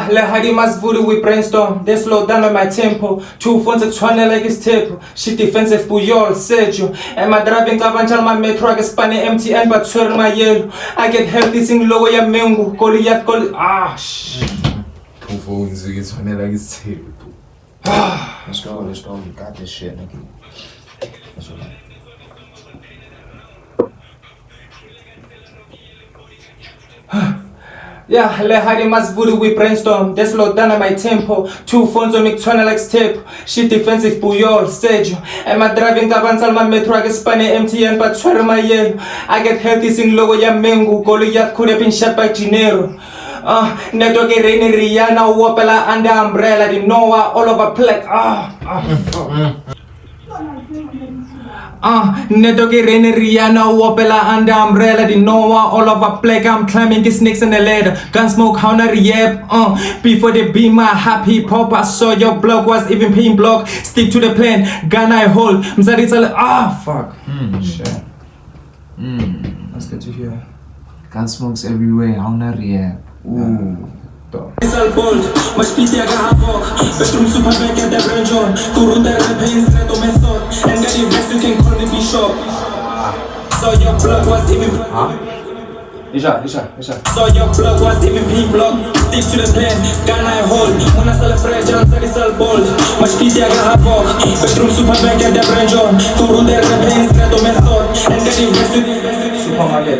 Le hadi masvulu we brainstorm. They slow down on my tempo. Two phones at trying like it's tape. Shit defensive buyol Sergio. Am I driving Kabanchal my metro? I get spanny MTN but swear my yellow. I get healthy sing lower ya mengu. Call shit. Two phones at trying like it's tape. Let's go. You got this shit, nigga. That's what Yeah, le hadi masvulu we brainstorm. They slow down on my tempo. Two phones on me trying like step. Shit defensive buyol Sergio. Am I driving Kabanchal my metro? I get spanny MTN but swear my yellow. I get healthy sing lower ya mengu. Call could have been Shephard Dinero. Network rainy Rihanna wopela under umbrella the Noah all over plate. Network rainy Rihanna wopela under umbrella the Noah all over plate. I'm climbing the snakes in the ladder. Gun smoke counter yep. Before they be my happy pop, I saw your blog was even paying block. Stick to the plan. Gun I hold. Fuck. Shit. That's good to hear. gun smokes everywhere. How not yet? Ooh. Bold, mas pitia garrafok. Bedroom supermarket at the branch on. Kuruta repens, reto method. And got the rest you can call me bishop. So your plug was even Isha. So your plug was even pink block. Stick to the plan, gun I hold. When I sell a fresh and sell bold. Mas pitia garrafok. Bedroom supermarket at the branch on. Kuruta repens, reto method. And got the rest you supermarket,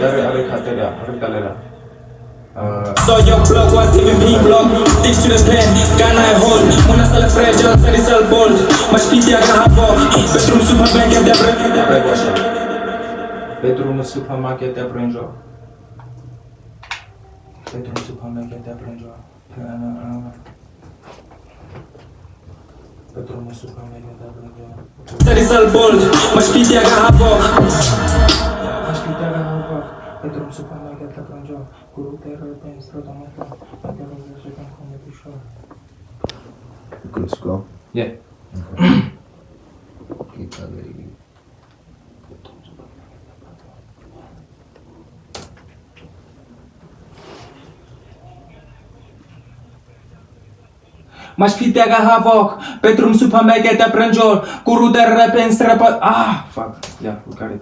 so your plug was even pink block. Stick to the plan, gun I hold. When I sell a fresh and sell bold. Mas pitia garrafok. Bedroom supermarket at the branch. Bedroom supermarket at the branch. Bedroom supermarket at the branch. Bedroom supermarket at the branch. Sell bold. Mas pitia garrafok. Bedroom supermarket at the branch. Good to go? Yeah. Keep that lady. Mas pitaga havok, bedroom supermarket at Branjol, Kuruda repens repa. Fuck. Yeah, we got it.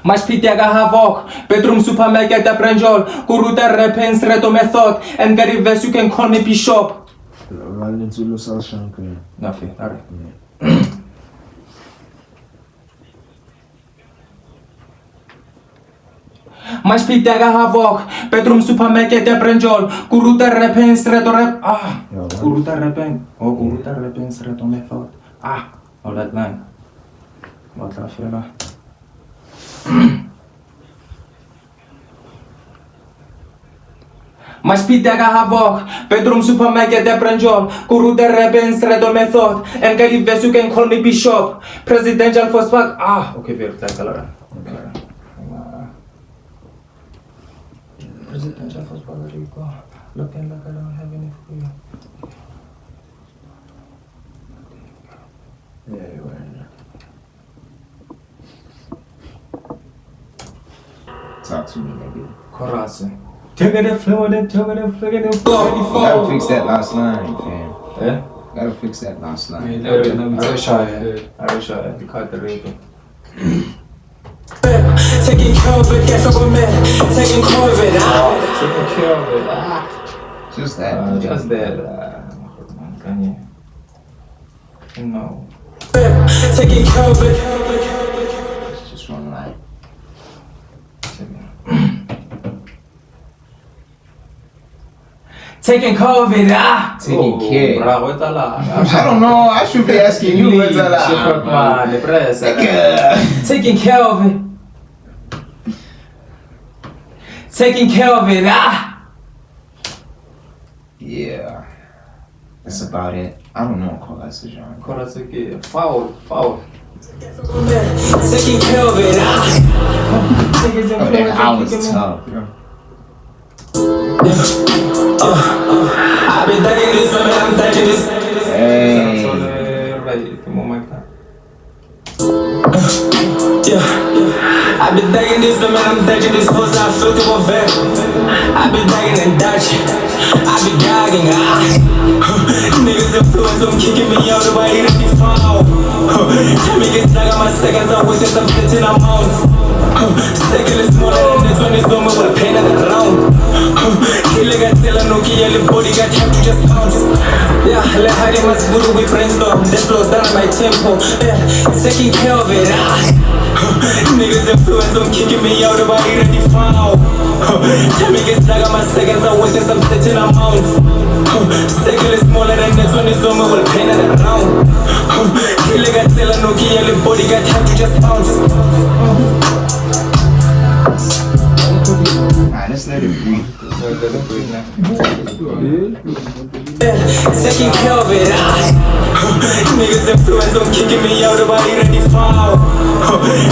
Mas pitaga havok, bedroom supermarket at Branjol, Kuruda repens reto method, and Gary Vest you can call me Bishop. Run into the sunshine. Nothing, alright. Mas pitaga havok, bedroom supermarket at Branjol, Kuruda repens reto rep. Kuruda repens reto method. All that line. What la fela. Mas pitaga havok, bedroom supermarket at Branjol, Kuruda repens reto method, and Gary Vest you can call me Bishop. Presidential first pack. Okay, very tight, Alara. Presidential first pack, Rico. Looking like I don't have any for you. Yeah, you're right. Talk to me, nigga. Korase. Take the floor, then take the flick the floor. Gotta fix that last line, fam. Yeah? Gotta fix that last line. I wish I had. You cut the rating. Taking care of it, guess I'm a man. Taking care of it, Taking care of it, Just that. Just that, Kanye. No. Taking care of it. It's just one line. Taking COVID, Taking care. Bra, what's a lot? I don't know. I should be asking you what's a Shephard, lot. man, the press. taking care of it. Taking care of it, Yeah. That's about it. I don't know qual é esse genre. Coração aqui. Foul, foul. Taking care of it, Oh, that I was tough. I've been thinking this, man, I'm thinking this. Hey. Right, come on, Mike. I've been thinking this, man, I'm thinking this. Cause I feel to a vet. I've been thinking and dodging. I've been gagging, niggas influence, I'm kicking me out of my ear and be found. Tell me get stuck on my seconds, I'm wasting some sitting I'm out. Second is more than this one is no more with a pain at the round. Killing got tell no kill the body got time to just bounce. Yeah, let hide must voodoo we brainstorm. That slows down my tempo. Yeah, taking care of it. Niggas influence, I'm kicking me out of my ear and be found. Tell me get stuck on my seconds, I'm wasting some sitting I'm out. Second is smaller than this one is no more with a pain at the round. Killing got tell no kill the body got time to just bounce. Alright, let's let it breathe. Taking care of it, niggas influence, I'm kicking me out of my ear and be found.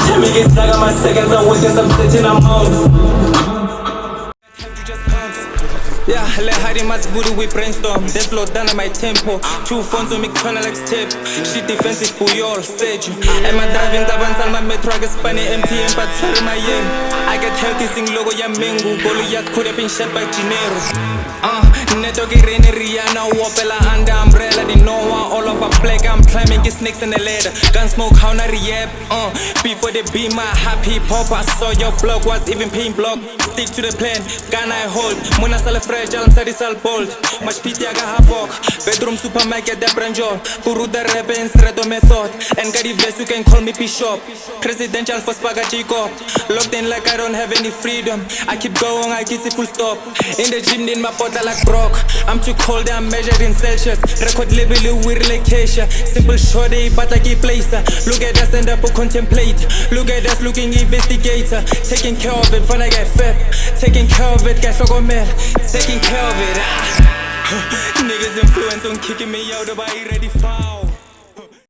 Tell me get stuck on my seconds, I'm wasting some sitting I'm out. Yeah, let hide must voodoo we brainstorm. They slow down at my tempo. Two phones on me turn like step. Shit defensive Puyol, stage. And my driving taban my metro I get spani MTM but sorry my year. I get healthy sing logo ya mengu. Golu ya could have been shot by Dinero. Neto get rainy Rihanna, wapela under umbrella. They know one all of a black. I'm climbing get snakes in the ladder. Gun smoke how not rehab. Before they be my happy pop. I saw your blog was even paying block. Stick to the plan, gun I hold. Mona sale fragile, I'm bold. Much pity I got havoc. Bedroom supermarket the branjo. Guru the rap and streto method. And got the vest you can call me Bishop. Presidential for spaghetti cop. Locked in like I don't have any freedom. I keep going, I get it full stop. In the gym in my bottle like Brock. I'm too cold, I'm measured in Celsius. Record label with relocation. Simple shorty, but like a placer. Look at us and up contemplate. Look at us looking investigator. Taking care of it, fun I get fed. Taking care of it, guys, go mad. Taking care of it, niggas influence on kicking me out of my ready foul.